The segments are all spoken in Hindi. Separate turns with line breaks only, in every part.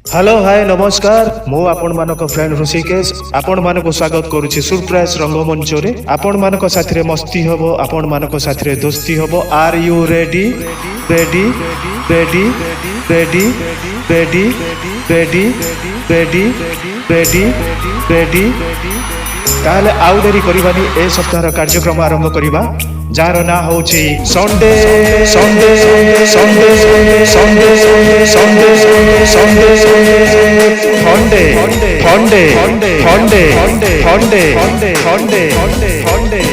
हेलो हाय नमस्कार मु आपण मानक फ्रेंड ऋषिकेश आपण मानक स्वागत करुछि सरप्राइज रंगमंच रे आपण मानक साथी मस्ती हबो आपण मानक साथी दोस्ती हबो are you ready ready ready ready ready ready ready ready ready ताले आउ देरी करिबानी ए सप्ताहर कार्यक्रम आरंभ करिबा जार ना होछि Sunday Sunday Sunday Sunday Sunday Sunday funday funday funday funday funday funday फंडे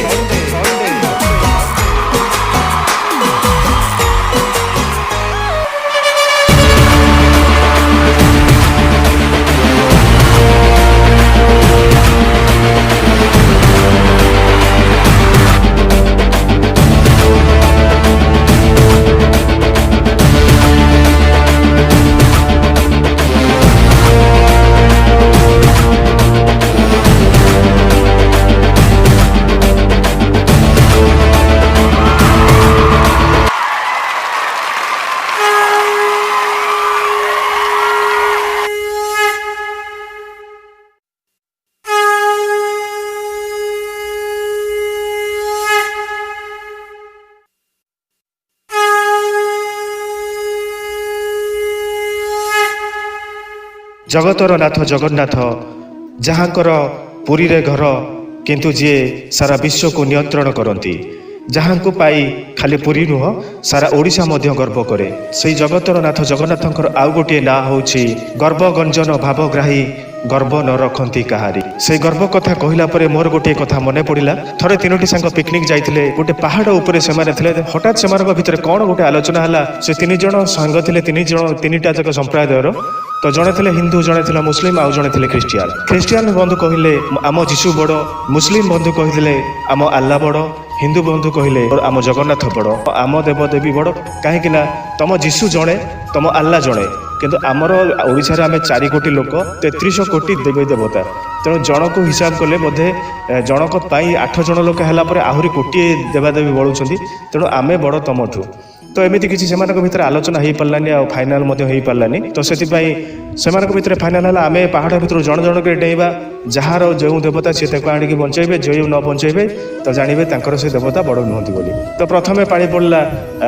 जगतर नाथ जगन्नाथ जहाँकर पुरी रे घर किंतु जी सारा विश्व को नियंत्रण करती जहाँ को पाई खाली पुरी नुह सारा ओडिशा मध्य गर्व करे से जगतर नाथ जगन्नाथंकर आउ गोटे ना होछि गर्व गंजन भावग्राही गर्व न रखती कहारी से गर्व कथा कहला परे मोर गोटे कथा मने पड़िला थरे तीनोटी सांग पिकनिक जाइथिले गोटे पहाड़ उपरे सेमाने थिले हठात सेमानक भितर कोन गोटे आलोचना हला से तीन जण सांग थिले तीनटा जक संप्रदायर तो जड़े थे हिंदू जड़े थे मुस्लिम आउ जड़े थे ख्रीस्टियान ख्रीस्टियान बंधु कहले आम जीशु बड़ मुस्लिम बंधु कहले आम आल्ला बड़ हिंदू बंधु कहले आम जगन्नाथ बड़ आम देवदेवी बड़ कहीं तुम जीशु जड़े तुम आल्ला जड़े किंतु आमर ओडिशा आम 4 कोटी लोक 33 कोटी देवी देवता तेणु जन को हिसाब कले बोधे जनक 8 जन लोक है आहरी कोटी देवादेवी बढ़ुंट तेणु आम बड़ तुमठू तो एमती किसी भितर आलोचना हो पारानी आ फाइनाल हो पारानी तो से भितर फाइनाल है आम पहाड़ भितर जन जन के डेइबा जार जो देवता सी आनिक बंचेबे जो न बंचेबे तो जानवे से देवता बड़ नुहति बोली तो प्रथम पानी पड़ला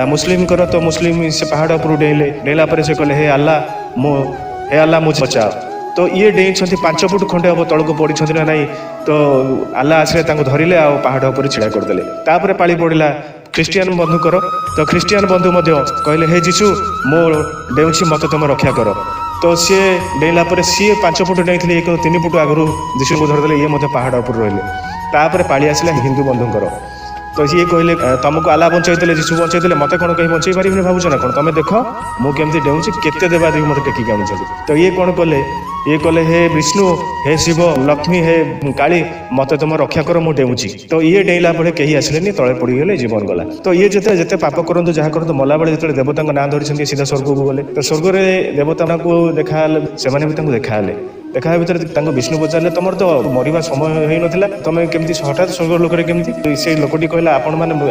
मुस्लिम तो मुस्लिम से पहाड़ उपर डेइले डेला से कहले हे अल्लाह मुझे बचाओ तो ये डेई 5 फुट खंडे हम तौक पड़ी ना नहीं तो अल्लाह आसले धरिले आ पहाड़ उपर छिड़ा करदे तापर पाली पड़ला ख्रीस्टियान बंधुकर तो ख्रीस्टियान बंधु कहले हे जीशु मो डेउछि मत तुम रक्षा कर तो सी डेला सी 5 फुट नहीं 3 फुट आगु जीशु को धरदे ये पहाड़ उपर रही तापर पाली आसला हिंदू बंधुकर तो ये कहले तुमको आला बंचाई जीशु बंचाई मत कौन कहीं बंचाई पारे भावुच ना कौन तुम देख मुझे डेउछि केते देवादेवी मत टेकिक आनुଛନ୍ତି तो ये कौन कले ये कहले हे विष्णु हे शिव लक्ष्मी हे काली मत तुम रक्षा कर मु डेउछि तो ये डेला बेले कहीं आसले तले पड़गले जीवन गला तो ये जिते पाप करूँ जहाँ करूँ मला बेले जो देवता ना धरी सीधा स्वर्ग को गले तो स्वर्ग में देवता को देखा से देखा देखा भितर विष्णु पचारे तुम तो मरवा समय हो नाला तुम केमती हठात स्वर्ग लोक केमती से लोकटी कहला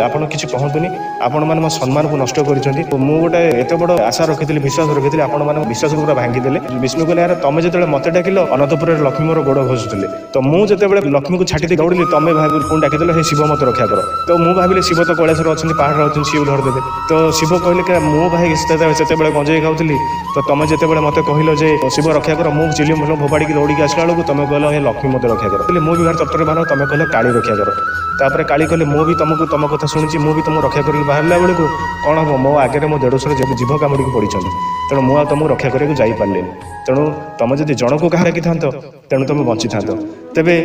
आपण किसी कहतुनी आपण मैंने मो सम्मान को नष्ट कर मुझे गोटे एत बड़ आशा रखी विश्वास रखी आपण मैंने विश्वास पूरा भांगीदे विष्णु कहले यार तुम जो मत डाकिल अनंतपुर लक्ष्मी मोर गोड़ घोषुले तो मुझे लक्ष्मी को छाटी दौड़ी तुम कौन डाकिदेल हे शिव मत रक्षा कर तो मुझे भाविले शिव तो कैलाश अच्छा पहाड़ अच्छे शिव धरदेवे तो शिव कहले मु भाई से गंजेई खाऊली तो तुम जिते मत कहल शिव रक्षा कर मुझे चिली फोपाड़ी दौड़ी आसला बेलू तुम कहल हे लक्ष्मी मत रक्षा कर मुझे भी तत्पर बाहर तुम कहल काली रक्षा कर तापर काली कहले मु भी तुमको तुम कथा शुणी मुझे तुम रक्षा करके बाहर बेलू कौन हम मो आगे मो देढ़शर जीभ कामुड़ी पड़ी तेणु मुझे तुमको रक्षा करने जापारे तेणु तुम जब जन को कहा रखी था तेणु तुम बंची था तेरे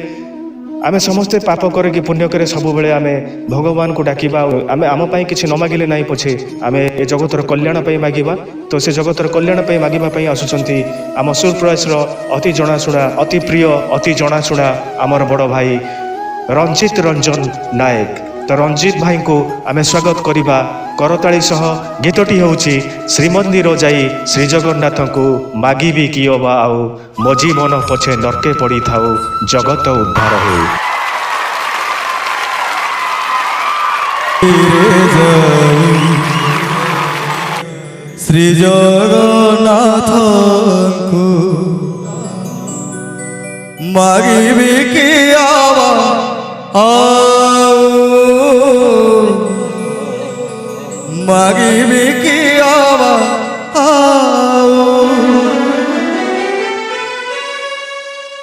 आमे समस्ते पाप करके पुण्य करे सब बेले आमे भगवान को डाकिबा आमे आम पाई किछि न मागिले नाही पछे आमे ए जगतर कल्याण पाई मागिबा तो से जगतर कल्याण पाई मागिबा पाई आसुचंती आम सुरप्रयास रो अति जनाशुना अति प्रिय अति जनाशुना आमर बड़ भाई रंजित रंजन नायक तो रंजित भाई को आमे स्वागत करिबा करताली सह गीतटी होउची श्रीमंदिर जाई श्री जगन्नाथ को मागिबी कियोबा आउ मो जीवन पछे नरके पड़ी थाउ जगत उद्धार हो
श्री जगन्नाथ को मागिबी कि आवा मागिबी कि आवा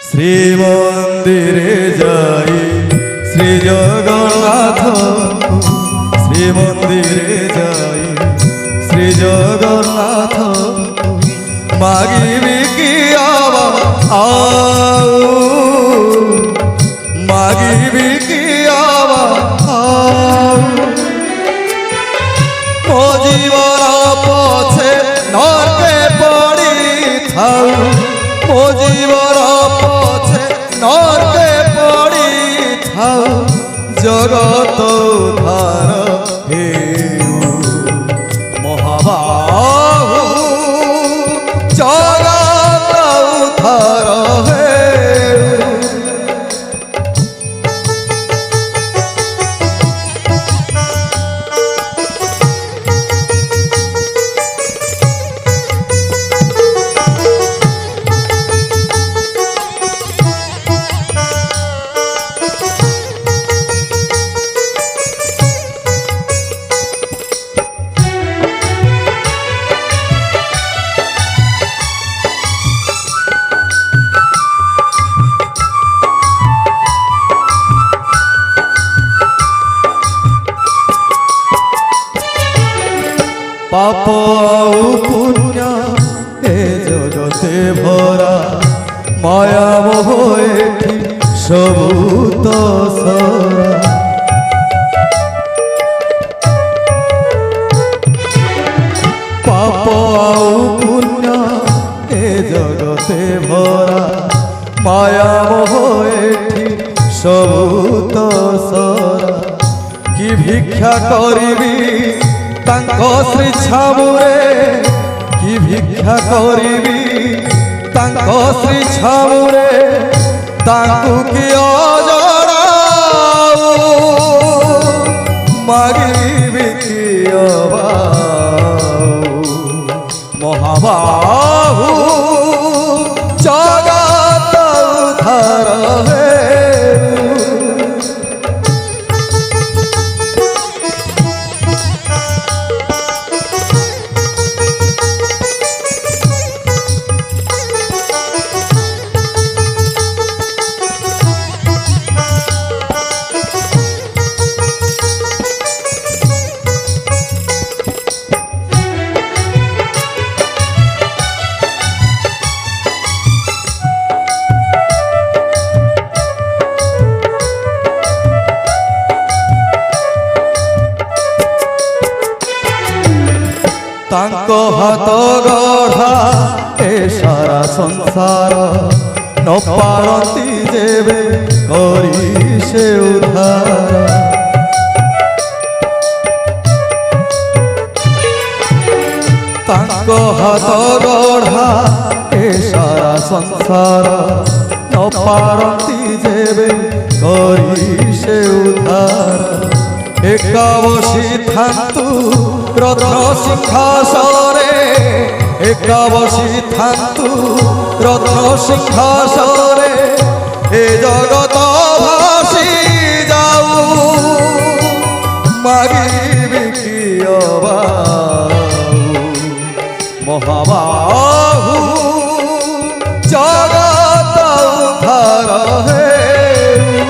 श्री मंदिरे जाई श्री जगन्नाथ श्री मंदिरे जाई श्री जगन्नाथ मागिबी कि आवा मागिबी कि आवा मो जीवन पछे नरके पड़ी थाऊ मो जीवन पछे नरके पड़ी थाऊ जगत उद्धार हेउ महाबाहु जगत उद्धार हेउ पाप पुण्य ए जगते भरा माया मोह एठी सबू तो सरा पाप पुण्य ए जगते भरा माया मोह एठी सबू तो सरा कि भिक्षा करिबी तांको श्री छामुरे कि भिक्षा करिबी तांको श्री छामुरे तांकु कि अजराऊ मागिबी कि अबाऊ महाबाहु जगत उद्धार तांको हाथ गढ़ा ए सारा संसार न पारती जेबे करी से उद्धार तांको हाथ गढ़ा ए सारा संसार न पारती जेबे करी से उद्धार एका बसी थांतु रत्न सिंहासने एका बसी थांतु रत्न सिंहासने ए जगत भासी जाऊ मागिबी कि अबाऊ महाबाहु जगत उद्धार हेउ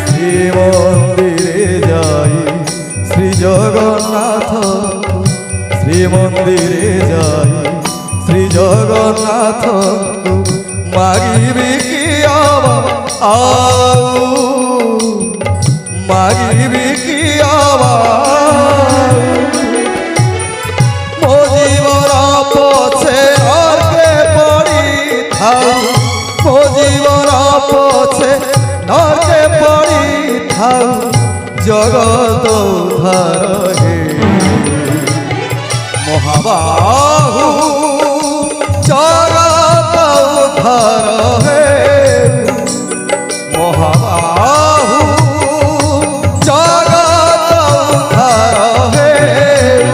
श्री मंदिरे जाई श्री जगन्नाथ श्री मंदिरे जाई श्री जगन्नाथ मागिबी कि आऊ मागिबी कि आऊ मो जीवन पछे नरके पड़ी थाऊ मो जीवन पछे नरके पड़ी थाऊ जगत उद्धार हेउ महाबाहु जगत उद्धार हेउ महाबाहु जगत उद्धार हेउ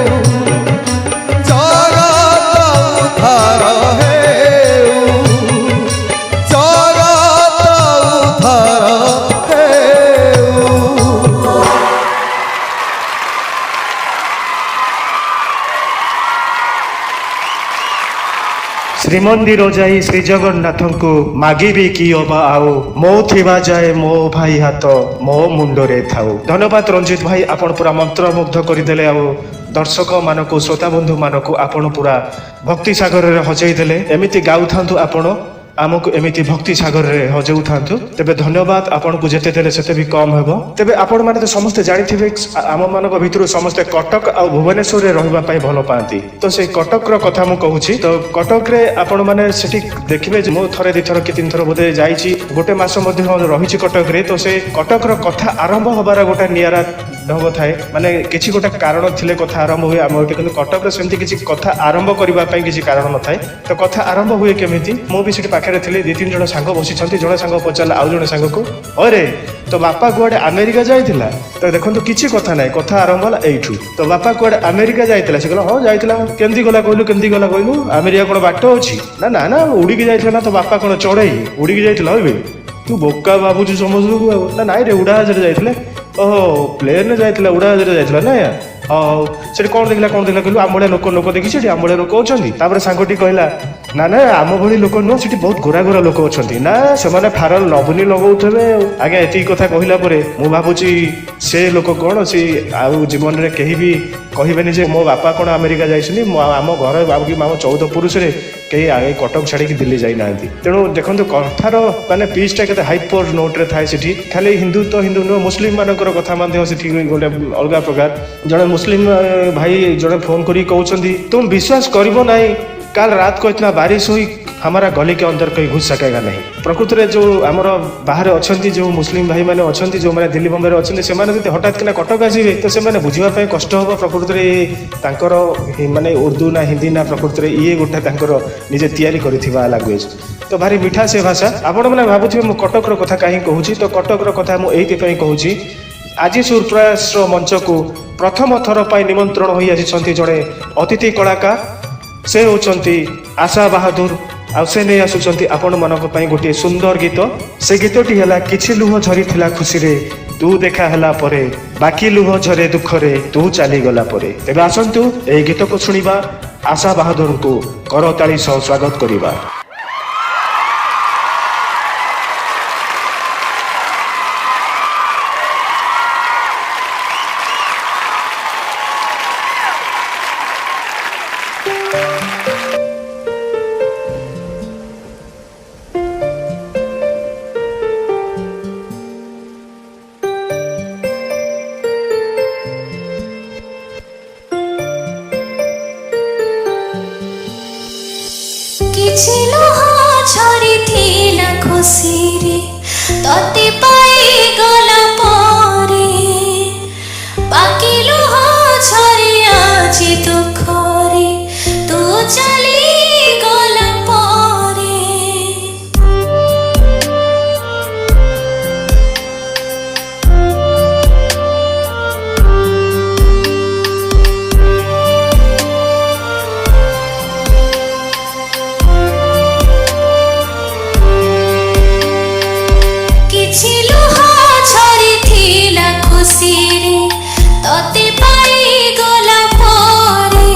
जगत उद्धार हेउ जगत
ଶ୍ରୀମନ୍ଦିର ଯାଇ ଶ୍ରୀ ଜଗନ୍ନାଥଙ୍କୁ ମାଗିବି କି ଅବା ଆଉ ମୋ ଥିବା ଯାଏ ମୋ ଭାଇ ହାତ ମୋ ମୁଣ୍ଡରେ ଥାଉ। ଧନ୍ୟବାଦ ରଞ୍ଜିତ ଭାଇ, ଆପଣ ପୁରା ମନ୍ତ୍ରମୁଗ୍ଧ କରିଦେଲେ ଆଉ ଦର୍ଶକ ମାନଙ୍କୁ ଶ୍ରୋତା ବନ୍ଧୁ ମାନଙ୍କୁ ଆପଣ ପୁରା ଭକ୍ତି ସାଗରରେ ହଜେଇ ଦେଲେ। ଏମିତି ଗାଉଥାନ୍ତୁ ଆପଣ, ଆମକୁ ଏମିତି ଭକ୍ତି ସାଗରରେ ହଜଉଥାନ୍ତୁ। ତେବେ ଧନ୍ୟବାଦ, ଆପଣଙ୍କୁ ଯେତେ ଦେଲେ ସେତେ ବି କମ୍ ହେବ। ତେବେ ଆପଣମାନେ ତ ସମସ୍ତେ ଜାଣିଥିବେ ଆମମାନଙ୍କ ଭିତରୁ ସମସ୍ତେ କଟକ ଆଉ ଭୁବନେଶ୍ୱରରେ ରହିବା ପାଇଁ ଭଲ ପାଆନ୍ତି। ତ ସେଇ କଟକର କଥା ମୁଁ କହୁଛି। ତ କଟକରେ ଆପଣମାନେ ସେଠି ଦେଖିବେ ଯେ ମୁଁ ଥରେ ଦିଥର କି ତିନିଥର ବୋଧେ ଯାଇଛି, ଗୋଟେ ମାସ ମଧ୍ୟ ରହିଛି କଟକରେ। ତ ସେ କଟକର କଥା ଆରମ୍ଭ ହବାର ଗୋଟେ ନିଆରା ଢଙ୍ଗ ଥାଏ, ମାନେ କିଛି ଗୋଟେ କାରଣ ଥିଲେ କଥା ଆରମ୍ଭ ହୁଏ ଆମ ଏଠି। କିନ୍ତୁ କଟକରେ ସେମିତି କିଛି କଥା ଆରମ୍ଭ କରିବା ପାଇଁ କିଛି କାରଣ ନଥାଏ। ତ କଥା ଆରମ୍ଭ ହୁଏ କେମିତି? ମୁଁ ବି ସେଠି ପାଖରେ ଥିଲି, 2-3 ଜଣ ସାଙ୍ଗ ବସିଛନ୍ତି। ଜଣେ ସାଙ୍ଗ ପଚାରିଲା ଆଉ ଜଣେ ସାଙ୍ଗକୁ, ଅରେ ତୋ ବାପା କୁଆଡେ ଆମେରିକା ଯାଇଥିଲା? ତ ଦେଖନ୍ତୁ କିଛି କଥା ନାହିଁ, କଥା ଆରମ୍ଭ ହେଲା ଏଇଠୁ। ତୋ ବାପା କୁଆଡେ ଆମେରିକା ଯାଇଥିଲା? ସେ କହିଲା ହଁ ଯାଇଥିଲା। କେମିତି ଗଲା କହିଲୁ? କେମିତି ଗଲା କହିଲୁ? ଆମେରିକା କଣ ବାଟ ଅଛି? ନା ନା ନା ଉଡ଼ିକି ଯାଇଥିଲା। ନା ତୋ ବାପା କଣ ଚଢ଼େଇ ଉଡ଼ିକି ଯାଇଥିଲା? ହଇବେ ତୁ ବୋକା ଭାବୁଛୁ ସମସ୍ତଙ୍କୁ। ଆଉ ନା ନାଇଁ ରେ, ଉଡ଼ାଜାହାଜରେ ଯାଇଥିଲେ। ଓହୋ ପ୍ଲେନରେ ଯାଇଥିଲା, ଉଡ଼ାଜାହାଜରେ ଯାଇଥିଲା ନା? ହଉ ସେଠି କଣ ଦେଖିଲା କହିଲୁ? ଆମ ଭଳିଆ ଲୋକ ଦେଖି ସେଠି ଆମ ଭଳିଆ ଲୋକ ଅଛନ୍ତି? ତାପରେ ସାଙ୍ଗଟି କହିଲା ନା ନା ଆମ ଭଳି ଲୋକ ନୁହଁ, ସେଠି ବହୁତ ଗୋରା ଗୋରା ଲୋକ ଅଛନ୍ତି। ନା ସେମାନେ ଫାରଲ ଲବଣୀ ଲଗଉଥିବେ। ଆଜ୍ଞା ଏତିକି କଥା କହିଲା ପରେ ମୁଁ ଭାବୁଛି ସେ ଲୋକ କଣ, ସେ ଆଉ ଜୀବନରେ କେହି ବି କହିବେନି ଯେ ମୋ ବାପା କଣ ଆମେରିକା ଯାଇଛନ୍ତି। ଆମ ଘର ବାବୁକି ଆମ 14 ପୁରୁଷରେ କେହି କଟକ ଛାଡ଼ିକି ଦିଲ୍ଲୀ ଯାଇନାହାନ୍ତି। ତେଣୁ ଦେଖନ୍ତୁ କଥାର ମାନେ ପିଚ୍ଟା କେତେ ହାଇପର ନୋଟରେ ଥାଏ ସେଠି। ଖାଲି ହିନ୍ଦୁ ନୁହଁ, ମୁସଲିମ ମାନଙ୍କର କଥା ମଧ୍ୟ ସେଠି ଗୋଟେ ଅଲଗା ପ୍ରକାର। ଜଣେ ମୁସଲିମ ଭାଇ ଜଣେ ଫୋନ କରି କହୁଛନ୍ତି, ତୁମ ବିଶ୍ୱାସ କରିବ ନାହିଁ, କାଲ ରାତ को इतना बारिश हुई हमारा गली के अंदर कोई घुस सकेगा नहीं। प्रकृति जो आमर बाहर अच्छा जो मुस्लिम भाई मैंने अच्छा जो मैंने दिल्ली बम्बे अच्छे से हठात किना कटक आसवे तो से बुझापी कष्ट हम। प्रकृति माने उर्दू ना हिंदी ना प्रकृति ये गोटे निजे तैयारी करिथिबा लैंग्वेज। तो भारी मिठा से भाषा। आपण मैंने भावुवे मुझे कटकर कथा कहीं कहूँ, तो कटकर कथा मुझे कहूँ। आज सुरप्रयास मंच को प्रथम थर पर निमंत्रण हो आसी जड़े अतिथि कलाकार, से होचंती आशा बहादुर। आ से नहीं आसुचंती आपण मानक पई गोटे सुंदर गीत। से गीतटी हला किछि लुह झरी थिला खुशी रे तू देखा हला परे, बाकी लुह झरे दुख रे तू चली गला परे। तेबे आसंतु ए गीत को सुनिबा, आशा बहादुर को करताली सह स्वागत करिबा।
କିଛି ଲୁହ ଝରିଥିଲା ଖୁସିରେ ତତେ ପାଇଗଲା ପରେ, ବାକି ଲୁହ ଝରି ଆଜି ଦୁଃଖରେ ତୁ ଚାଲିଗଲା ପରେ। କିଛି ଲୁହ ଝରିଥିଲା ଖୁସିରେ ତତେ ପାଇଗଲା ପରେ,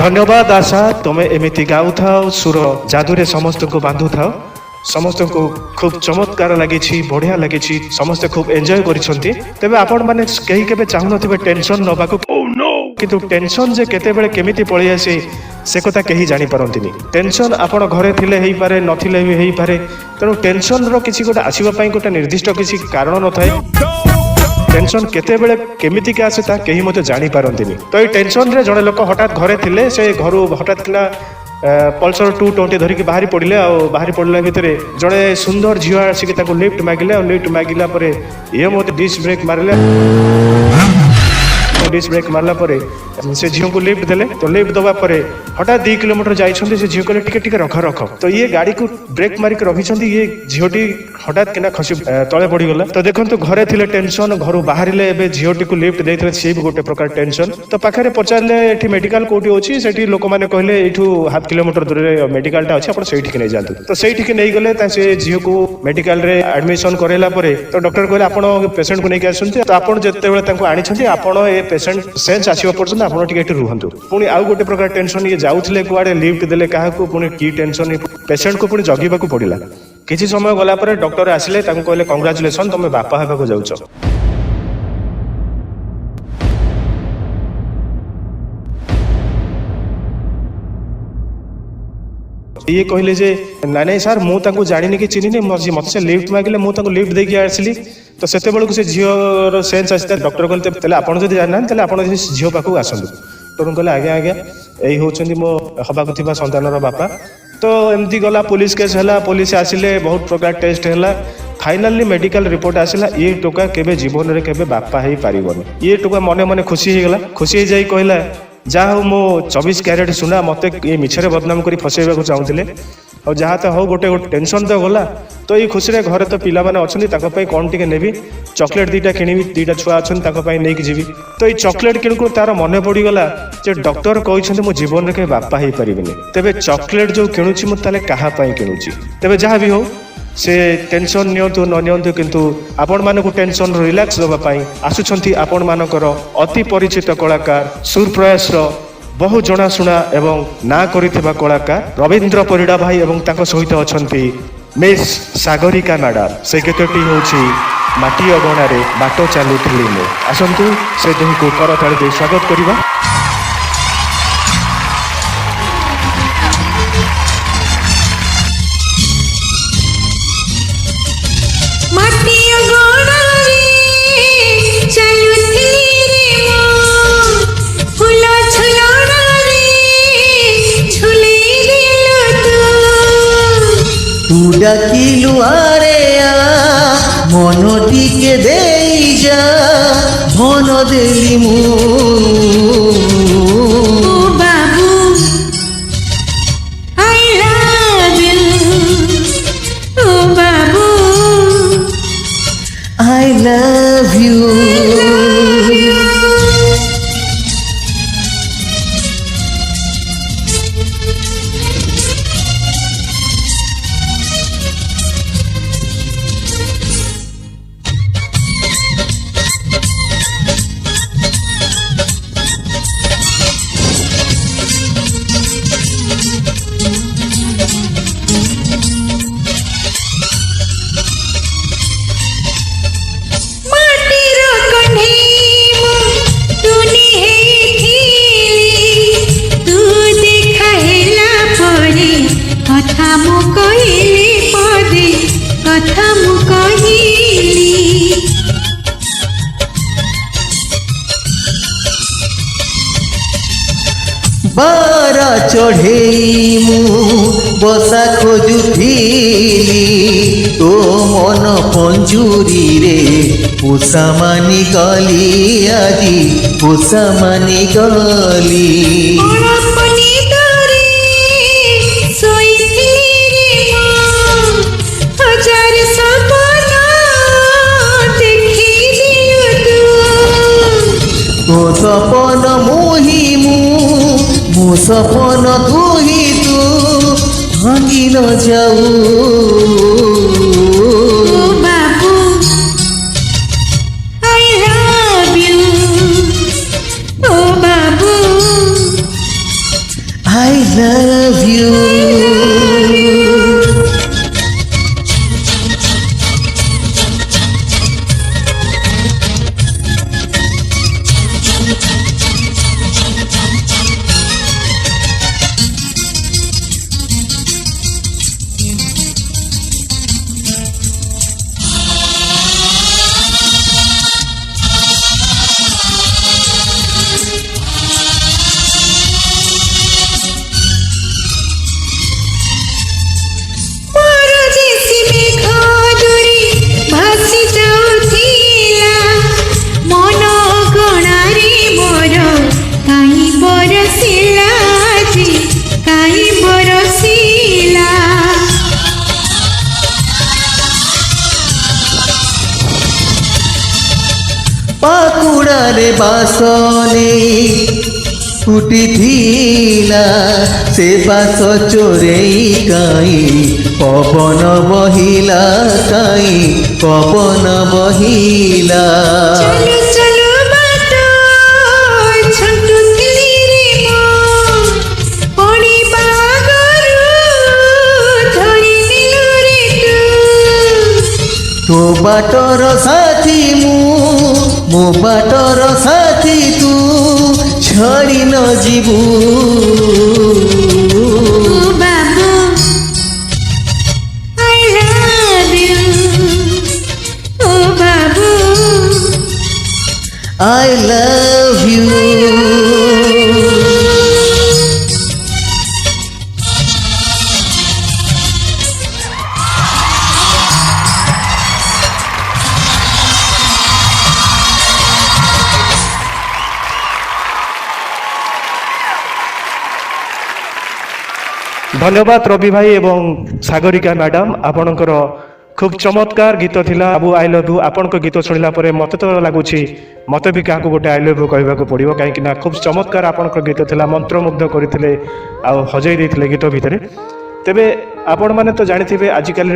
धन्यवाद आशा तुम्हें एमती गाऊ था सुर जादुरे समस्त को बांधु था समस्त को खूब चमत्कार लगी बढ़िया लगी समस्ते खूब एंजॉय करिसेंती तेबे आपण माने कहीं केबे चाहू नथिबे टेंशन नबाकू किंतु टेंशन जे केते बेले केमिति पळी आसी से कथा कहीं जानी पारंतिनी टेंशन आपण घरे थिले हेई पारे नथिले भी हेई पारे तेणु टेंशन रो किसी गोटे आसीबा पई गोटे निर्दिष्ट किसी कारण न थाए टेंशन केते बेले केमिति के आसे ता कहीं मते जानी पारंतिनी तो ए टेंशन रे जणे लोक हठात घरे थिले से घरु हठात किना पल्सर 220 धरिकी बाहरी पड़े बाहरी पड़ला भितर जड़े सुंदर झील आसिक लिफ्ट मागिले लिफ्ट मागिला परे ये मत डिस्क ब्रेक मारे डिस्क ब्रेक मारला परे से झील को लिफ्ट देले तो लिफ्ट दबा परे हठात 2 किलोमीटर जाइछन्ती से झील को टिके टिके रख रख तो ये गाड़ी को ब्रेक मारिक रखिछन्ती ये झीलटी हठात किना खसी तले पड़ी गला तो देखंतु घरे थिले टेंशन घर बाहरिले एबे झीलटी को लिफ्ट देइथले से भी गोटे प्रकार टेंशन तो पाखरे पचारले एठी मेडिकल कोठी होची सेठी लोक माने कहले एठू 1/2 किलोमीटर दूर रे मेडिकल टा अछि आपण सेठी के नै जांतु तो सेठी के नै गले ता से झील को मेडिकल रे एडमिशन करेला परे तो डॉक्टर कहले आपण पेशेंट को नै के आसुंती तो आपण जत्ते बेले तांको आनी छथि आपण ए पेशेंट सेंस आसीबा पर्यंत आपण टिके एठी रुहंतु पुनी आउ गोटे प्रकार टेंशन ये जाउथले कुआडे लिफ्ट देले काहा को पुनी की टेंशन पेशेंट को पुनी जगीबा को पड़िला किछि समय गला परे डॉक्टर आसिले तांको कहले कांग्रेचुलेशन तुमे बापा हेबा को जाउछ ये कहले जे नानी सर मु तांको जानिनी कि चिन्हिनी मत से लिफ्ट मागिले मु तांको लिफ्ट देकी आसिली तो सेते बेलको से झियोर सेंस आस्ते डॉक्टर कहले तले आपण जदि जानि तले आपण झियो पाखु आसंतु तो कहले आगे आगे एई होचंदी मो हबाकु थिबा संतानर बापा तो एमती गला पुलिस केस हला पुलिस आसिले बहुत प्रकार टेस्ट हला फाइनली मेडिकल रिपोर्ट आसिला ये टोका केबे जीवन रे केबे बापा हेई पारिबनी ये टोका मने मने खुशी हे गला खुशी हे जाई कहला जहाँ हो मो 24 कैरेट सुना मते ये मिछरे बदनाम करी फसेबा को चाहूतिले और जहाँ तो हो गोटे टेंशन तो गला तो ये खुशी रे घरे तो पिला माने अछंती ताको पई कोन टिके नेबी चॉकलेट दीटा किनिबी दीटा छुआ अछन ताको पई नेकी जीवी तो ये चॉकलेट किनको तार मने पड़ी गला जे डॉक्टर कहिसंती मो जीवन रे के बापा हेई परिबिनी तेबे चॉकलेट जो किनुची मु ताले कहा पई किनुची तेबे जहाँ भी हो से टेंशन नियंतु न नियंतु किंतु आपण मानकु टेंशन रिलैक्स दबा पाई आसुछंती आपण मानकर अति परिचित कलाकार सुरप्रयास रो बहु जनाशुना एवं ना करिथिबा कलाकार रविंद्र परिडा भाई एवं ताको सहित अछंती मिस सागरिका मैडम से गीतटी होछि माटी अगणा रे बाटो चालुथिली मु आसंतु से दुहि को करताଳି दे स्वागत करिबा
ডাকিলু আরে মন টিকে দেই যা মন দেলি মু
বাবু I love you O Babu
I love you बारा चढ़ेई मु बसा खोजुथिली तो मन पंजुरी रे उषा मानी गली आजी उषा मानी गली तो सपन मोही मु सपन तुही तू भांगी न जाऊ
बाबू आई लव यू ओ बाबू
ପାକୁଡ଼ାରେ ବାସ ନେଇ ଫୁଟିଥିଲା ସେ ବାସ ଚୋରେଇ କାଇଁ ପବନ ବହିଲା କାଇଁ ପବନ ବହିଲା।
चलो चलो बाटो छंटू थिली रे मो पड़ी बागरू धरी निलु रे
ତୋ ବାଟର ସାଥୀ ମୁଁ ମୋ ବାଟର ସାଥୀ ତୁ ଛାଡ଼ି ନ ଯିବୁ।
ओ बाबू आई लव यू ओ बाबू
I love you।
धन्यवाद रवि भाई एवं सागरिका मैडम आपणकर खूब चमत्कार गीत थिला बाबू आई लव यू आपण गीत शुणिला परे मते तो लगुच मते भी क्या गोटे आई लव यू कहवाक पड़ो कहीं खूब चमत्कार आपण गीत थिला मंत्रमुग्ध करते हजई देते गीत भितर तेबे आपण मैंने तो जानी आजिकल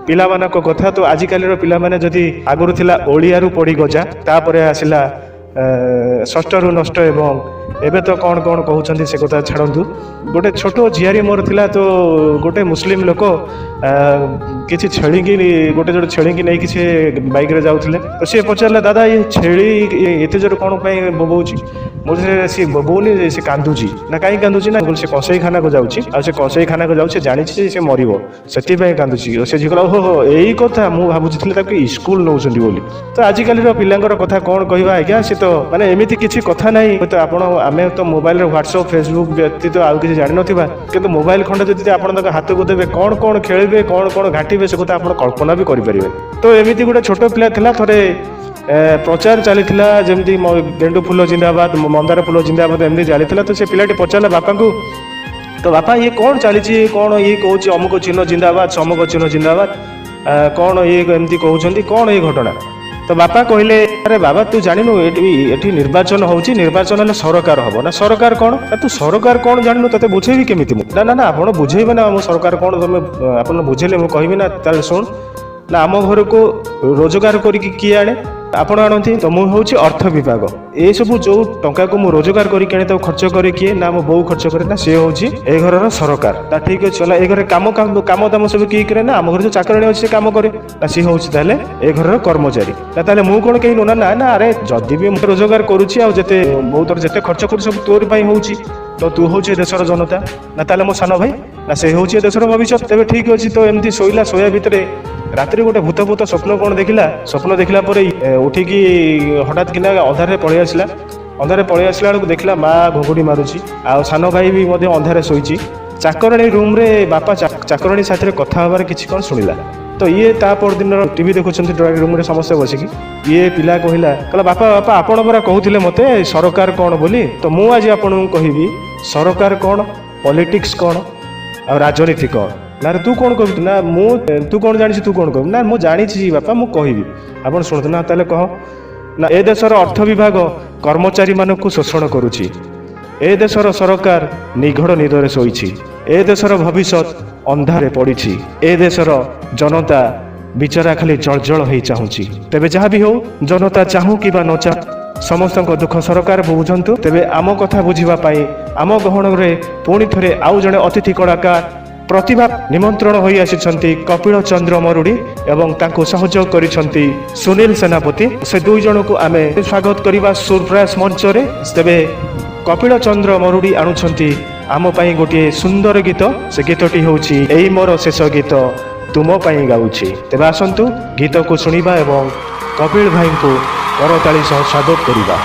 पिला कथा तो आजिकल पिला माने जदि आगुरी थिला ओडियारू पड़ी गजा तापर आसिला षष्ठ रु नष्ट एवं एबे तो कौन कौन कहते से कथा छाड़ू गोटे छोट झियारी मोर थिला तो गोटे मुस्लिम लोक किसी छेली की गोटे जोड़े छेली की नहीं किसी बाइक रे जाउथिले तो सी पचारे दादा ये छेली एते जोर कौन बोबौची मुझे सी बोबौनी से कांदुची ना कहीं कांदुची ना से कसई खाना को जाऊँगी आ से कसई खाना को जाऊँ जानी से मरब से कांदुची से झील हो हो यही कथा मुझे भावुची स्कूल नौ बोली तो आजिकल पिलांकर कथा कौन कहवा आज्ञा सी तो माने एमती किसी कथा ना तो आप आमे तो मोबाइल व्हाट्सअप फेसबुक व्यतीत आउ किसी जान ना कि मोबाइल खंडे जब आप हाथ को देवे कौन कौन खेलेंगे कौन कौन घाटे से कथा आप कल्पना भी करेंगे तो एमती गोटे छोट पिला था थे प्रचार चली जमी गेंडु फूल जिंदाबाद मंदार फूल जिंदाबाद एमती चली तो से पिलाटी पचारा बापा को तो बापा ये कौन चली कौन ये कहूँ अमुक चिन्ह जिंदाबाद समक चिन्ह जिंदाबाद कौन ये एमती कहते कौन ये घटना तो बापा कहले अरे बाबा तू जानिनु एठी निर्वाचन होउची निर्वाचन हेले सरकार हबो ना सरकार कौन तू सरकार कौन जानिनु तते बुझेबी केमिति मु ना ना ना आपण बुझेइबे ना मो सरकार कौन तमे आपण बुझेले मु कहबी ना ताले सुन ना आम घर को रोजगार करिकी किए आने आपण आनती तो मु होउची अर्थ विभाग ए सब जो टंका को मु रोजगार करिकी आने तो खर्च करे किए ना मो बो खर्च करे ना से होउची ए घरर सरकार ता ठीक अछि चला ए घरे काम दाम सब की करे ना आम घर जो चाकराणी अछि से काम करे ना से होउची ताले ए घरर कर्मचारी ना ताले मु कोन केहि ना ना ना अरे जदि भी मु रोजगार करूची आ जते बहुत जते खर्च करू सब तोर पई होउची तो तू होउची देशर जनता ना ताले मो सानो भाई ना से होउची देशर भविष्य तेबे ठीक अछि तो एमती सोइला सोया भितरे रात्रि गोटे भूत भूत स्वप्न कौन देखला स्वप्न देखला उठिकी हठात किना अंधारे पलि आसला अंधारे पलि आसला बेलू देखला माँ घुंघुड़ी मारुची आ सानो भाई भी अंधारे शोची चाकराणी रूम रे बापा चाकराणी साथी कथा हबार किसी कौन शुणिला तो ये ता पर दिन टीवी देखुं ड्रॉइंग रूम रे समस्ते बसिकी ये पिला कहला बापा बापा आपण परा कहते मते सरकार कौन बोली तो मु आज आपन कहबी सरकार कौन पॉलिटिक्स कौन आ राजनीति कौन ना तू कौन कह ना मु तू कौन जानी तू कौन कह ना मु जानी बापा मु कहबी आप शुणु ना ताले कह ना ए देशर अर्थ विभाग कर्मचारी मानक शोषण करुछि ए देशर सरकार निघड़ निदरे शोइछि ए देशर भविष्य अंधारे पड़िछि ए देशर जनता बिचारा खाली जलजल हो चाहूँगी तेबे जहाँ भी हो जनता चाहू कि न चाह समस्त दुख सरकार बुझंतु तेबे आम कथा बुझिबा पाई आम गहन रे पुणी थरे आउ जड़े अतिथि कलाकार प्रतिभा निमंत्रण होई आसिछंती कपिल चंद्र मरुड़ी एवं तांको सहयोग करिछंती सुनील सेनापति से दुई जन को आमे स्वागत करिबा सुरप्रयास मंच रे तेबे कपिल चंद्र मरुड़ी आणुछंती आम पाई गोटे सुंदर गीत से गीतटी होउछि एई मोर शेष गीत तुम पाई गाउछि तेबे आसंतु गीत को सुनिबा एवं कपिल भाई को करताली सह स्वागत करिबा।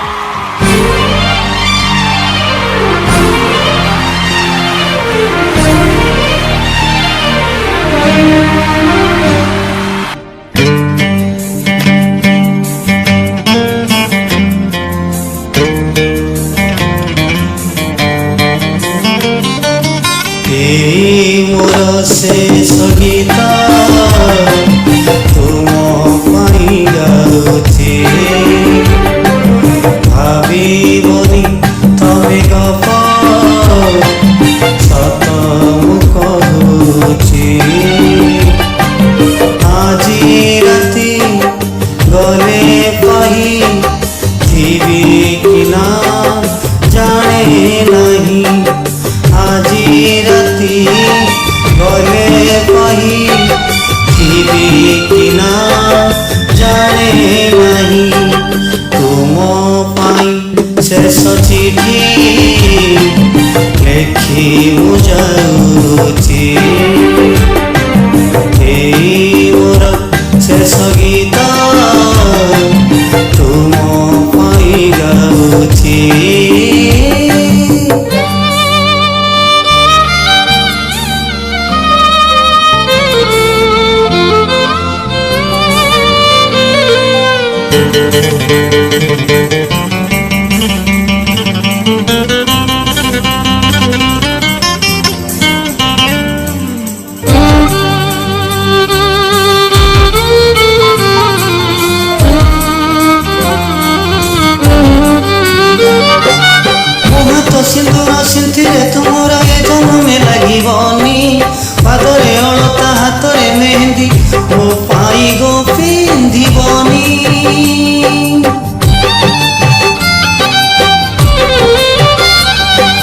मोर शेष गीत तुम पाई गाउछि ତ ସିନ୍ଦୁର ସିନ୍ଥିରେ ତୁମର ଏ ଜନ୍ମେ ଲାଗିବନି ପାଦରେ ଅଳତା ହାତରେ ମେହେନ୍ଦି ମୋ ପାଇଁ ଗୋ ପିନ୍ଧିବନି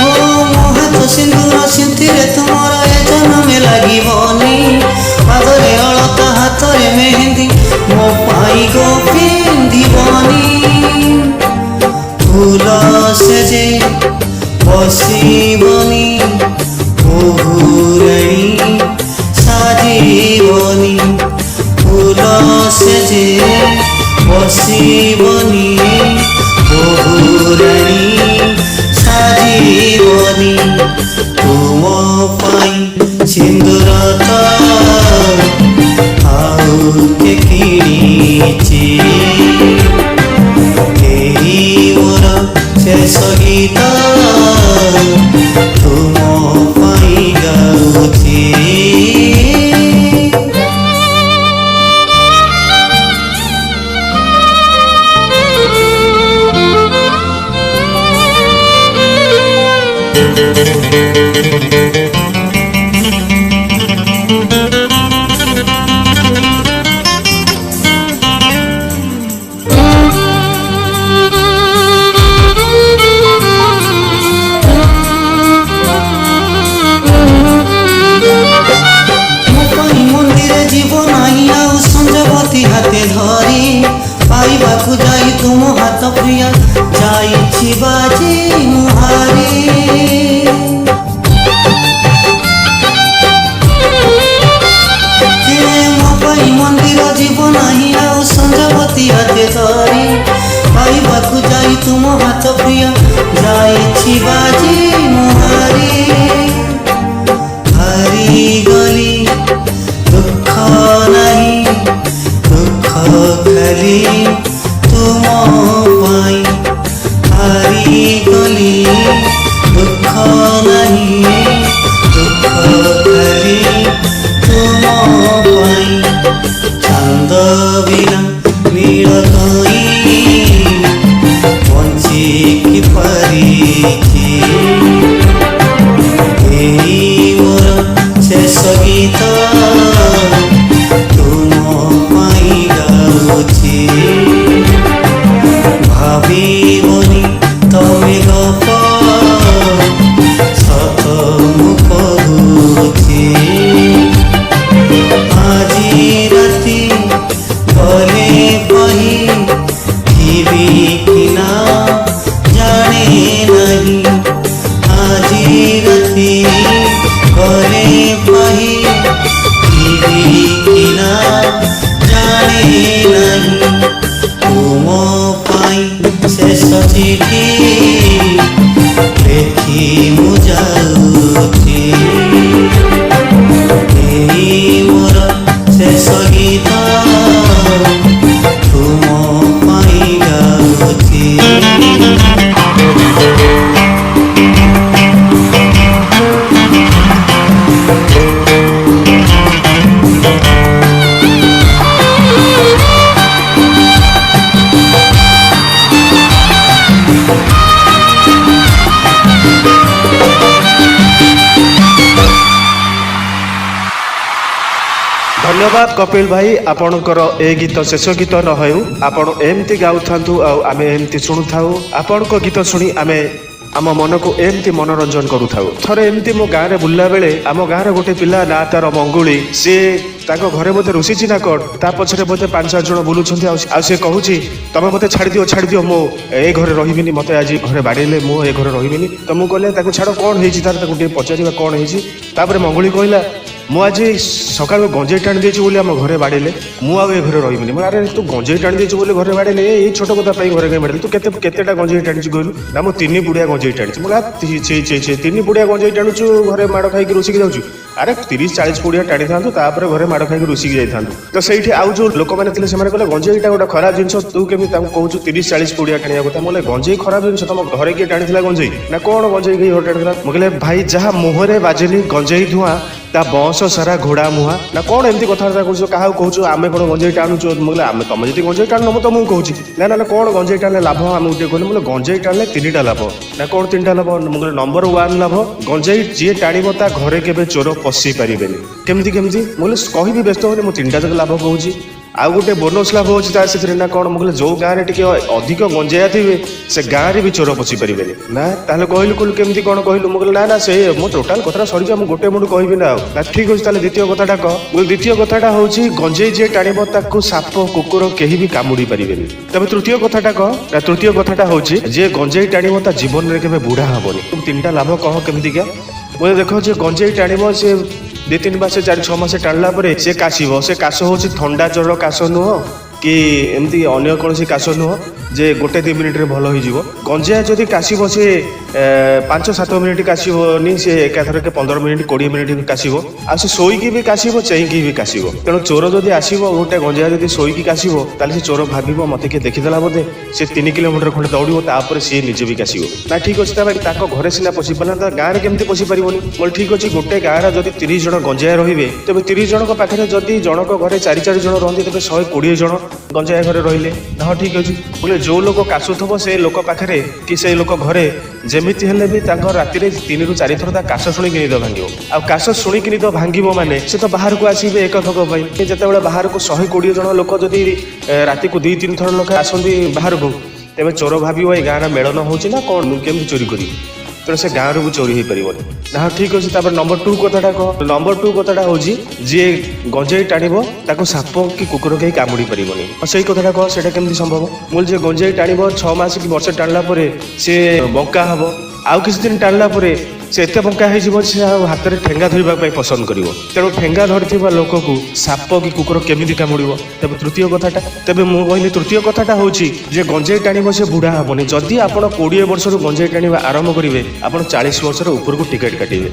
ଓ ମୋ ହାତ ସିନ୍ଦୁର ସିନ୍ଥିରେ ତୁମର ଏ ଜନ୍ମେ ଲାଗିବନି ପାଦରେ ଅଳତା ହାତରେ ମେହେନ୍ଦି ମୋ ପାଇଁ ଗୋ ପିନ୍ଧିବନି ଫୁଲ ସେଜେ ବସିବନି ବହୁରାଣୀ ସାଜିବନି ଫୁଲ ସେଜେ ବସିବନି ବହୁରାଣୀ ସାଜିବନି ତୁମ ପାଇଁ ସିନ୍ଦୁର ତ ଆଉ କେ କିଣିଛି ଏହି ମୋର ଶେଷ ଗୀତ ତୁମ ପାଇଁ ଗାଉଛି ହାତେ ଧରି ପାଇବାକୁ ଯାଇ ତୁମ ହାତ ପ୍ରିୟ ଯାଇଛି ବାଜି ମୁହାରି ମୋ ପାଇଁ ମନ୍ଦିର ଯିବ ନାହିଁ ଆଉ ସଞ୍ଜବତୀ ହାତେ ଧରି ପାଇବାକୁ ଯାଇ ତୁମ ହାତ ପ୍ରିୟ ଯାଇଛି ବାଜି ମୁହାରି ହାରିଗଲି ଦୁଃଖ ନାହିଁ ଖାଲି ତୁମ ପାଇଁ ହାରିଗଲି ଦୁଃଖ ନାହିଁ ଦୁଃଖ ଖାଲି ତୁମ ପାଇଁ ଚାନ୍ଦ ବିନା ନୀଳ କଇଁ ବଞ୍ଚିକି ପାରିଛି ଏହି ମୋର ଶେଷ ଗୀତ ଭାବିବନି ତମେ ଗପ ସତ ମୁଁ କହୁଛି ଆଜି ରାତି ଗଲେ କହିବି କି ନା ଜାଣେ ନାହିଁ ଆଜି ରାତି ଗଲେ କହିବି କି ନା ଜାଣେ ନାହିଁ ତୁମ ପାଇଁ ଶେଷ ଚିଠି ଲେଖି ମୁଁ ଯାଉଛି ଏହି ମୋର ଶେଷ ଗୀତ ତୁମ ପାଇଁ ଗାଉଛି
धन्यवाद कपिल भाई आपणकर ए गीत शेष गीत न हो आपण एमती गाऊ आम एमती शुणु आपण गीत शुणी आम आम मन को एमती मनोरंजन करूँ थरे एमती मो गाँव में बुलला बेले आम गाँव गोटे पिला ना तार मंगुली सी घरे बोधे रुषिची ना कौन ता पछरे बोधे 5-7 जन बुलूँ सी कहूँ तुम मत छाड़ दियो मो ए घरे रही मत आज घरे बाड़े मो ए घरे रही तो मुझे कहले छाड़ कौन है तार पचार कौन है मंगुली कहला ମୁଁ ଆଜି ସକାଳୁ ଗଞ୍ଜେଇ ଟାଣି ଦେଇଛି ବୋଲି ଆମ ଘରେ ବାଡ଼େଇଲେ, ମୁଁ ଆଉ ଏ ଘରେ ରହିବିନି। ମୁଁ ଆରେ ତୁ ଗଞ୍ଜେଇ ଟାଣି ଦେଇଛୁ ବୋଲି ଘରେ ବାଡ଼େଇଲେ, ଏଇ ଛୋଟ କଥା ପାଇଁ ଘରେ କାହିଁ ବାଡ଼େଇଲେ? ତୁ କେତେଟା ଗଞ୍ଜେଇ ଟାଣିଛୁ କହିଲୁ? ନା ମୁଁ 3 ପୁଡ଼ିଆ ଗଞ୍ଜେଇ ଟାଣିଛି। ମୁଁ 3 ପୁଡ଼ିଆ ଗଞ୍ଜେଇ ଟାଣୁଛୁ, ଘରେ ମାଡ଼ ଖାଇକି ରୋଷିକି ଯାଉଛୁ। ଆରେ 30-40 ପୁଡ଼ିଆ ଟାଣିଥାନ୍ତୁ, ତାପରେ ଘରେ ମାଡ଼ ଖାଇକି ରୋଷିକି ଯାଇଥାନ୍ତୁ। ତ ସେଇଠି ଆଉ ଯୋଉ ଲୋକମାନେ ଥିଲେ ସେମାନେ କହିଲେ ଗଞ୍ଜେଇଟା ଗୋଟେ ଖରାପ ଜିନିଷ, ତୁ କେମିତି ତାଙ୍କୁ କହୁଛୁ 30-40 ପୁଡ଼ିଆ ଟାଣିବା କଥା? ମୁଁ କହିଲେ ଗଞ୍ଜେଇ ଖରାପ ଜିନିଷ, ତମ ଘରେ କିଏ ଟାଣିଥିଲା ଗଞ୍ଜେଇ? ନା କଣ ଗଞ୍ଜେଇ କିଏ ଘରେ ଟାଣିଥିଲା? ମୁଁ କହିଲେ ଭାଇ ଯାହା ମୁହଁରେ ବାଜେନି ଗଞ୍ଜେଇ ଧୂଆଁ, ତା ବଂଶ ସାରା ଘୋଡ଼ା ମୁହାଁ। ନା କଣ ଏମିତି କଥାବାର୍ତ୍ତା କରୁଛ? କାହାକୁ କହୁଛୁ ଆମେ କଣ ଗଞ୍ଜେଇ ଟାଣୁଛୁ? ମୁଁ କହିଲେ ତମେ ଯଦି ଗଞ୍ଜେଇ ଟାଣୁନ ମୁଁ ତମକୁ କହୁଛି। ନା କଣ ଗଞ୍ଜେଇ ଟାଣିଲେ ଲାଭ ଆମକୁ ଟିକେ କହିଲେ? ମୁଁ କହିଲେ ଗଞ୍ଜେଇ ଟାଣିଲେ 3ଟା ଲାଭ। ନା କଣ 3ଟା ଲାଭ? ମୁଁ କହିଲେ ନମ୍ବର 1 ଲାଭ, ଗଞ୍ଜେଇ ଯିଏ ଟାଣିବ ତା ଘରେ କେବେ ଚୋର ପଶି ପାରିବେନି। କେମିତି? ମୁଁ କହିଲେ କହିବି, ବ୍ୟସ୍ତ ହଉନି, ମୁଁ 3ଟା ଯାକ ଲାଭ କହୁଛି। ଆଉ ଗୋଟେ ବୋନସ୍ ଲାଭ ହଉଛି ତା ସେଥିରେ। ନା କଣ? ମୁଁ କହିଲେ ଯୋଉ ଗାଁରେ ଟିକେ ଅଧିକ ଗଞ୍ଜେଇଆ ଥିବେ ସେ ଗାଁରେ ବି ଚୋର ପଶି ପାରିବେନି। ନା ତାହେଲେ କହିଲୁ କେମିତି କଣ କହିଲୁ? ମୁଁ କହିଲି ନା ସେ ମୁଁ ଟୋଟାଲ କଥାଟା ସରିଯାଉ, ମୁଁ ଗୋଟେ ମୁଣ୍ଡୁ କହିବି ନା ଆଉ। ନା ଠିକ ଅଛି, ତାହେଲେ ଦ୍ୱିତୀୟ କଥାଟା କହ। ମୁଁ କହିଲି ଦ୍ୱିତୀୟ କଥାଟା ହଉଛି ଗଞ୍ଜେଇ ଯିଏ ଟାଣିବ ତାକୁ ସାପ କୁକୁର କେହି ବି କାମୁଡ଼ି ପାରିବେନି। ତେବେ ତୃତୀୟ କଥାଟା କହ। ନା ତୃତୀୟ କଥାଟା ହଉଛି ଯିଏ ଗଞ୍ଜେଇ ଟାଣିବ ତା ଜୀବନରେ କେବେ ବୁଢ଼ା ହବନି। 3ଟା ଲାଭ କହ କେମିତିକା? ମୁଁ ଦେଖ ଯିଏ ଗଞ୍ଜେଇ ଟାଣିବ ସେ 2-3 ମାସ 4-6 ମାସ ଟାଣିଲା ପରେ ସେ କାଶିବ। ସେ କାଶ ହଉଛି ଥଣ୍ଡା ଜ୍ୱର କାଶ ନୁହଁ କି ଏମିତି ଅନ୍ୟ କୌଣସି କାଶ ନୁହଁ ଯେ 1-2 ମିନିଟରେ ଭଲ ହେଇଯିବ। ଗଞ୍ଜେଇ ଯଦି କାଶିବ ସେ 5-7 ମିନିଟ୍ କାଶିବନି, ସେ ଏକାଥରକେ 15 ମିନିଟ୍ 20 ମିନିଟ୍ କାଶିବ। ଆଉ ସେ ଶୋଇକି ବି କାଶିବ, ଚେଇଁକି ବି କାଶିବ। ତେଣୁ ଚୋର ଯଦି ଆସିବ, ଗୋଟେ ଗଞ୍ଜେଇ ଯଦି ଶୋଇକି କାଶିବ, ତାହେଲେ ସେ ଚୋର ଭାବିବ ମତେ କିଏ ଦେଖିଦେଲା ବୋଧେ, ସେ 3 କିଲୋମିଟର ଖଣ୍ଡେ ଦୌଡ଼ିବ, ତାପରେ ସିଏ ନିଜେ ବି କାଶିବ। ନା ଠିକ ଅଛି, ତାଙ୍କ ଘରେ ସିନା ପଶି ପାରିଲା, ତା ଗାଁରେ କେମିତି ପଶି ପାରିବନି? ମୋର ଠିକ ଅଛି, ଗୋଟେ ଗାଁରେ ଯଦି 30 ଜଣ ଗଞ୍ଜେଇ ରହିବେ, ତେବେ 30 ଜଣଙ୍କ ପାଖରେ ଯଦି ଜଣଙ୍କ ଘରେ 4-4 ଜଣ ରହନ୍ତି, ତେବେ 120 ଜଣ ଗଞ୍ଜେଇ ଘରେ ରହିଲେ। ହଁ ଠିକ ଅଛି। ବୋଲେ ଯୋଉ ଲୋକ କାଶୁଥିବ ସେ ଲୋକ ପାଖରେ କି ସେଇ ଲୋକ ଘରେ ଯେମିତି ହେଲେ ବି ତାଙ୍କ ରାତିରେ 3-4 ଥର ତା କାଶ ଶୁଣିକି ନିଦ ଭାଙ୍ଗିବ। ଆଉ କାଶ ଶୁଣିକି ନିଦ ଭାଙ୍ଗିବ ମାନେ ସେ ତ ବାହାରକୁ ଆସିବେ ଏକଥକ ପାଇଁ। ଯେତେବେଳେ ବାହାରକୁ 120 ଜଣ ଲୋକ ଯଦି ରାତିକୁ 2-3 ଥର ଲୋକ ଆସନ୍ତି ବାହାରକୁ, ତେବେ ଚୋର ଭାବିବ ଏଇ ଗାଁର ମେଳନ ହଉଛି ନା କଣ, ମୁଁ କେମିତି ଚୋରି କରିବି? ତେଣୁ ସେ ଗାଁରୁ ବି ଚୋରି ହେଇପାରିବନି। ନା ଠିକ ଅଛି। ତାପରେ ନମ୍ବର 2 କଥାଟା କହ। ନମ୍ବର 2 କଥାଟା ହଉଛି ଯିଏ ଗଞ୍ଜେଇ ଟାଣିବ ତାକୁ ସାପ କି କୁକୁର କେହି କାମୁଡ଼ି ପାରିବନି। ସେଇ କଥାଟା କହ, ସେଇଟା କେମିତି ସମ୍ଭବ? ମୁଁ ଯିଏ ଗଞ୍ଜେଇ ଟାଣିବ 6 ମାସ କି ବର୍ଷେ ଟାଣିଲା ପରେ ସେ ବଙ୍କା ହବ। ଆଉ କିଛି ଦିନ ଟାଣିଲା ପରେ ସେ ଏତେ ବଙ୍କା ହେଇଯିବ ସେ ଆଉ ହାତରେ ଠେଙ୍ଗା ଧରିବା ପାଇଁ ପସନ୍ଦ କରିବ। ତେଣୁ ଠେଙ୍ଗା ଧରିଥିବା ଲୋକକୁ ସାପ କି କୁକୁର କେମିତି କାମୁଡ଼ିବ? ତେବେ ତୃତୀୟ କଥାଟା, ତେବେ ମୁଁ କହିଲି ତୃତୀୟ କଥାଟା ହଉଛି ଯେ ଗଞ୍ଜେଇ ଟାଣିବ ସେ ବୁଢ଼ା ହବନି। ଯଦି ଆପଣ 20 ବର୍ଷରୁ ଗଞ୍ଜେଇ ଟାଣିବା ଆରମ୍ଭ କରିବେ, ଆପଣ 40 ବର୍ଷର ଉପରକୁ ଟିକେଟ କାଟିବେ।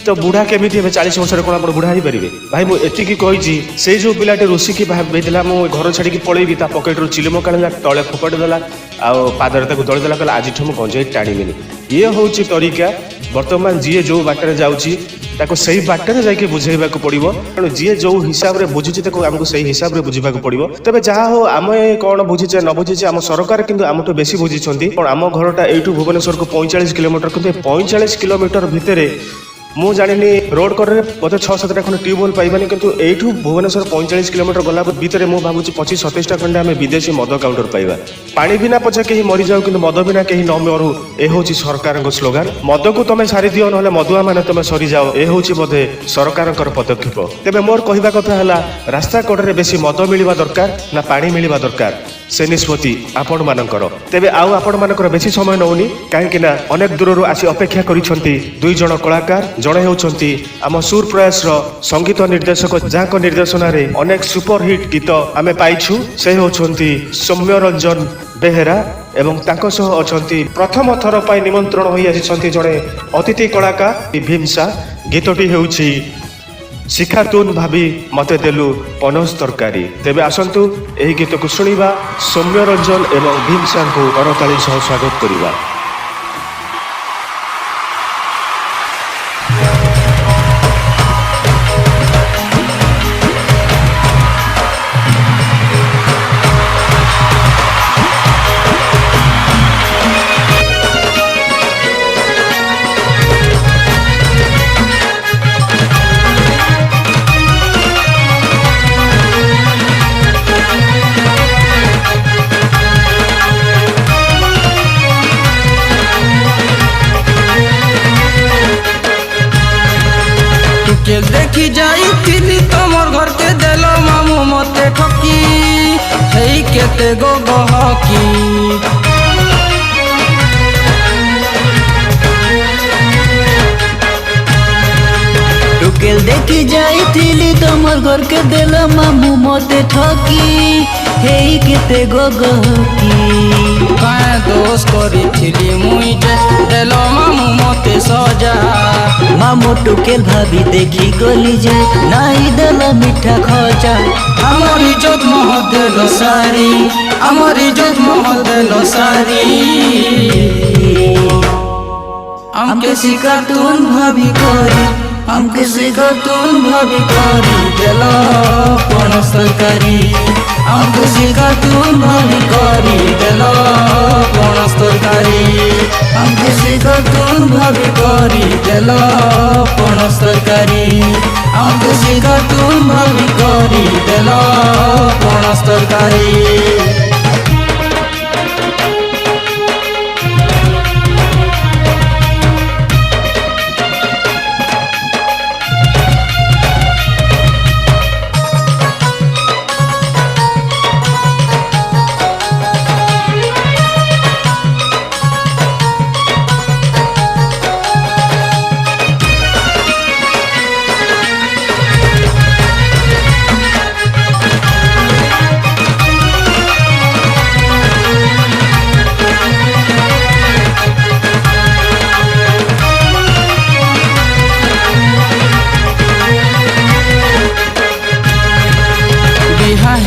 ତ ବୁଢ଼ା କେମିତି ହେବେ? 40 ବର୍ଷରେ କ'ଣ ଆପଣ ବୁଢ଼ା ହେଇପାରିବେ? ଭାଇ ମୁଁ ଏତିକି କହିଛି, ସେଇ ଯୋଉ ପିଲାଟି ରୁଷିକି ଭାବିଥିଲା ମୁଁ ଘର ଛାଡ଼ିକି ପଳେଇବି, ତା ପକେଟରୁ ଚିଲିମ କାଢ଼ିଲା, ତଳେ ଫୋପାଡ଼ି ଦେଲା, ଆଉ ପାଦରେ ତାକୁ ଦଳିଦେଲା, କହିଲା ଆଜିଠୁ ମୁଁ ଗଞ୍ଜେଇ ଟାଣିବିନି। ଇଏ ହଉଛି ତରିକା। ବର୍ତ୍ତମାନ ଯିଏ ଯୋଉ ବାଟରେ ଯାଉଛି ତାକୁ ସେଇ ବାଟରେ ଯାଇକି ବୁଝେଇବାକୁ ପଡ଼ିବ। ତେଣୁ ଯିଏ ଯୋଉ ହିସାବରେ ବୁଝୁଛି ତାକୁ ଆମକୁ ସେଇ ହିସାବରେ ବୁଝିବାକୁ ପଡ଼ିବ। ତେବେ ଯାହା ହଉ ଆମେ କ'ଣ ବୁଝିଛେ ନ ବୁଝିଛେ, ଆମ ସରକାର କିନ୍ତୁ ଆମଠୁ ବେଶୀ ବୁଝିଛନ୍ତି। ଆମ ଘରଟା ଏଇଠୁ ଭୁବନେଶ୍ୱରକୁ 45 କିଲୋମିଟର, କିନ୍ତୁ 45 କିଲୋମିଟର ଭିତରେ ମୁଁ ଜାଣିନି ରୋଡ କଡ଼ରେ ବୋଧେ 6-7ଟା ଖଣ୍ଡେ ଟ୍ୟୁବୱେଲ୍ ପାଇବାନି, କିନ୍ତୁ ଏଇଠୁ ଭୁବନେଶ୍ୱର 45 କିଲୋମିଟର ଗଲା ଭିତରେ ମୁଁ ଭାବୁଛି 25-27ଟା ଖଣ୍ଡେ ଆମେ ବିଦେଶୀ ମଦ କାଉଣ୍ଟର ପାଇବା। ପାଣି ବିନା ପଛେ କେହି ମରିଯାଉ, କିନ୍ତୁ ମଦ ବିନା କେହି ନ ମରୁ, ଏ ହେଉଛି ସରକାରଙ୍କ ସ୍ଲୋଗାନ। ମଦକୁ ତମେ ସାରିଦିଅ, ନହେଲେ ମଦୁଆ ମାନେ ତମେ ସରିଯାଅ, ଏ ହେଉଛି ବୋଧେ ସରକାରଙ୍କର ପଦକ୍ଷେପ। ତେବେ ମୋର କହିବା କଥା ହେଲା, ରାସ୍ତା କଡ଼ରେ ବେଶୀ ମଦ ମିଳିବା ଦରକାର ନା ପାଣି ମିଳିବା ଦରକାର, ସେ ନିଷ୍ପତ୍ତି ଆପଣମାନଙ୍କର। ତେବେ ଆଉ ଆପଣମାନଙ୍କର ବେଶୀ ସମୟ ନେଉନି, କାହିଁକି ନା ଅନେକ ଦୂରରୁ ଆସି ଅପେକ୍ଷା କରିଛନ୍ତି 2 ଜଣ କଳାକାର। ଜଣେ ହେଉଛନ୍ତି ଆମ ସୁର ପ୍ରୟାସର ସଙ୍ଗୀତ ନିର୍ଦ୍ଦେଶକ, ଯାହାଙ୍କ ନିର୍ଦ୍ଦେଶନାରେ ଅନେକ ସୁପରହିଟ୍ ଗୀତ ଆମେ ପାଇଛୁ। ସେ ହେଉଛନ୍ତି ସୌମ୍ୟରଞ୍ଜନ ବେହେରା ଏବଂ ତାଙ୍କ ସହ ଅଛନ୍ତି ପ୍ରଥମ ଥର ପାଇଁ ନିମନ୍ତ୍ରଣ ହୋଇ ଆସିଛନ୍ତି ଜଣେ ଅତିଥି କଳାକାର ଭୀମସା। ଗୀତଟି ହେଉଛି ଶିଖା ତୁନ ଭାବି ମତେ ଦେଲୁ ପନସ ତରକାରୀ। ତେବେ ଆସନ୍ତୁ ଏହି ଗୀତକୁ ଶୁଣିବା, ସୌମ୍ୟରଞ୍ଜନ ଏବଂ ଭୀମସାଙ୍କୁ କରତାଳି ସହ ସ୍ୱାଗତ କରିବା।
के देखी जाइथिली तमर घर के देलो मामू मते ठकी, हेई केते गो गहकी। टुकेल देखी जाइथिली तमर घर के देल मामू मते ठकी हेई केते गगकी
काहे दोष करिथिली मुई जे देलो मामू मते सजा
मामू टुकेल भाभी देखी गली जे नाई देल मिठा खजा
আমার ইজ্জত মহদেল সারি আমার ইজ্জত মহদেল সারি
हमके सिकातून भाभी करी हमके सिकातून भाभी करी
দেলো কোন সরকারি
हमके सिकातून भाभी करी
দেলো কোন সরকারি
हमके सिकातून भाभी करी
দেলো কোন সরকারি
हमके सिकातून भाभी करी
দেলো কোন সরকারি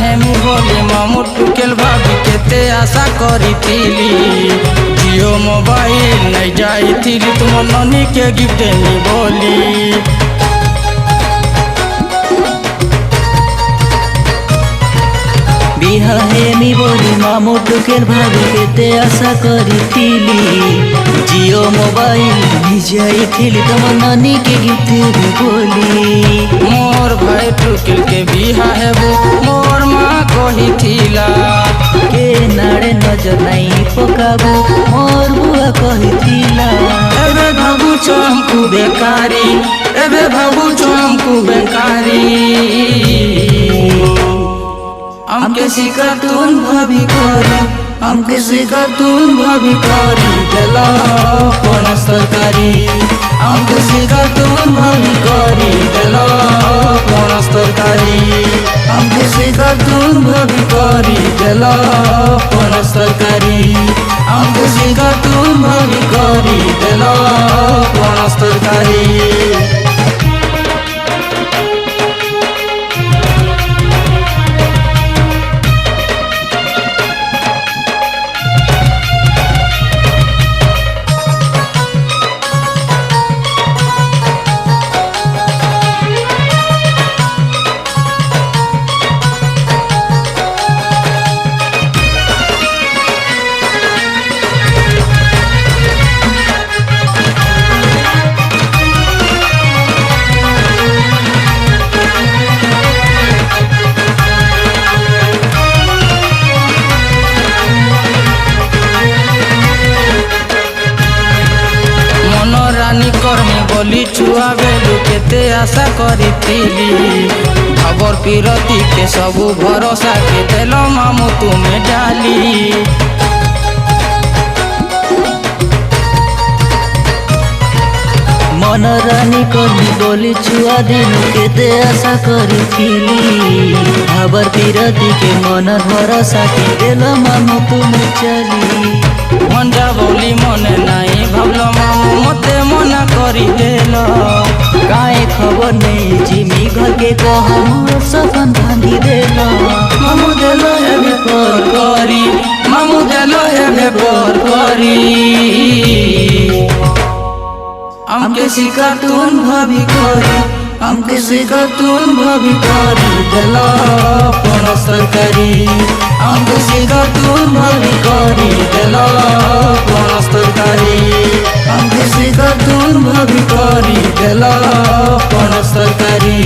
হেমি বলি মামু টুকেল ভাবি কেতে আশা করিଥିଲି জিও মোবাইল নাই যাইଥିଲି তুম ননিকে গিফট নি বলি
बिहा हेमी बोली मामू टुकेल भाभी केते आशा करिथिली जियो मोबाइल जाइथिली तम नानी के गिफ्ट भी बोली
मोर भाई टुकेल के बिहा हेबो मोर माँ कहिथिला
के नाड़े नजर नहीं पकाबो मोर बुआ कहिथिला
एबे भाबुछ हमकु बेकारी एबे भाबुछ हमकु बेकारी
हमके सिकातून भाभी करी हमके सिकातून भाभी करी
देलो कोन सरकारी
हमके सिकातून भाभी करी
देलो कोन सरकारी
हमके सिकातून भाभी करी
देलो कोन सरकारी
हमके सिकातून भाभी करी
देलो कोन सरकारी কর্মী বলি ছুয়া বেলু কেতে আশা করিଥିଲି খবর পিরতি কে সবু ভরসা কে দেল মামু তুমি ডালি
मन रानी कली बोली छुआ दिन केते आशा करिथिली खबर पिरती के मन भरोसा के देल मामू तुम चली
মঞ্জা বলি মনে নাই ভাবল মামু মতে মনা করি দেল
काहे खबर नहीं जिमी घर के कह मोर सपन भांगी देल
মামু দেল এবে পর করি মামু দেল এবে পর করি
हमके सिकातून भाभी करी हमके सिकातून भाभी करी
देल कोन सरकारी
हमके सिकातून भाभी करी
देल कोन सरकारी
हमके सिकातून भाभी करी
देल कोन सरकारी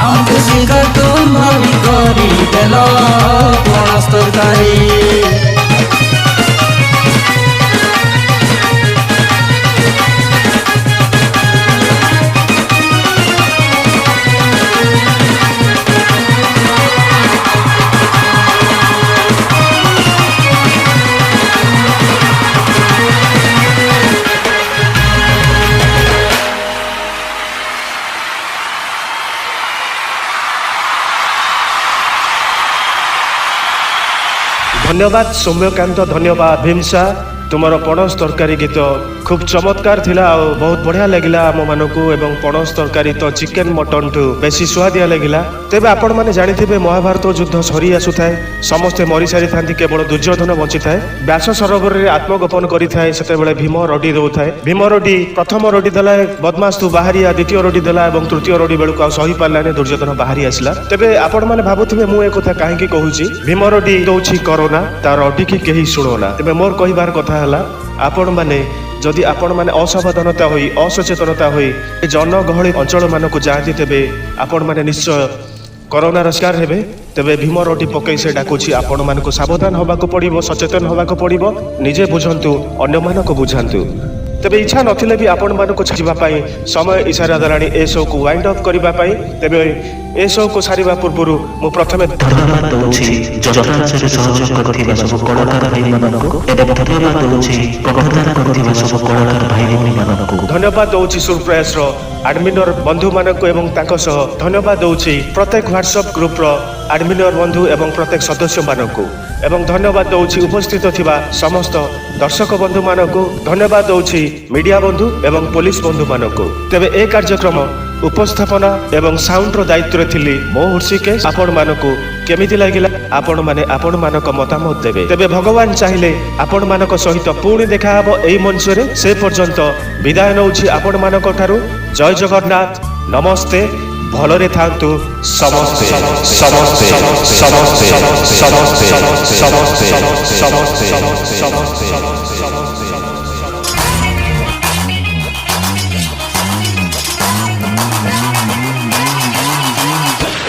हमके सिकातून भाभी करी
देल कोन सरकारी
धन्यवाद सौम्यकांत, धन्यवाद भीमसा, तुमर पणस तरकारी गीत खूब चमत्कार थिला और बहुत बढ़िया लगिला आम मानकू। एवं पणस तरकारी तो चिकेन मटन ठू बेसी सुआदिया लगिला। तेबे आपण माने जानिथिबे महाभारत युद्ध सरी आसुथाए, समस्ते मरी सारी थांती, केवल दुर्योधन बंची थाए। व्यास सरोवर रे आत्मगोपन करिथाए, सेतेबेले भीम रडी दउथाए। भीम रडी प्रथम रडी देला बदमाश तू बाहरिया, द्वितीय रडी देला एवं तृतीय रडी बेलू आ सही पारलाने, दुर्योधन बाहरी आसला। तेबे आपण माने भाबुथिबे मु ए कथा काहेकि कहूची, भीम रडी दउछि कोरोना, ता रडी की केही सुनोना। तेबे मोर कहिबार कथा हला, आपण माने जदि आपण माने असावधानता होई, असचेतनता होई जनगहली अंचल मानक जाती, तेबे आपण माने निश्चय कोरोनार शिकार हेबे। तेबे भीम रडी पकई से डाकुछि आपण मानक सावधान होबाको पड़िबो, सचेतन होबाको पड़िबो, निजे बुझंतु अन्य मानक बुझांतु। तेबे इच्छा नथिले भी आपण मानक छिबा पई समय इशारा दलाणी ए शो को वाइंड अप करिबा पई। तेबे ए शो को सारिबा पूर्वरु मु प्रथमे
धन्यवाद दउछि जटराचरे सहयोग करथिबा सब कलाकार भाई माननको, एवं धन्यवाद दउछि कथादान करथिबा सब कलाकार भाई भौणी माननको।
धन्यवाद दउछि सुरप्रयास रो एडमिनर बंधु माननको एवं ताको सह धन्यवाद दउछि प्रत्येक व्हाट्सएप ग्रुप रो एडमिनर बंधु एवं प्रत्येक सदस्य माननको। एवं धन्यवाद दउछि उपस्थित थिबा समस्त दर्शक बंधु माननको। धन्यवाद दउछि मीडिया बंधु एवं पुलिस बंधु माननको। तेबे ए कार्यक्रम उपस्थापना एवं साउंड रो दायित्व रे थिली मो हुर्षिकेश। आपण माननको केमिति लागिला आपण माने आपण मानक मतामत देबे। तेबे भगवान चाहिले आपण मानक सहित पुणी देखा हबो एई मंच रे। से पर्यंत विदाय नउछि आपण मानक ठारू। जय जगन्नाथ, नमस्ते, भलरे थांतु समस्ते समस्ते समस्ते समस्ते समस्ते समस्ते समस्ते समस्ते।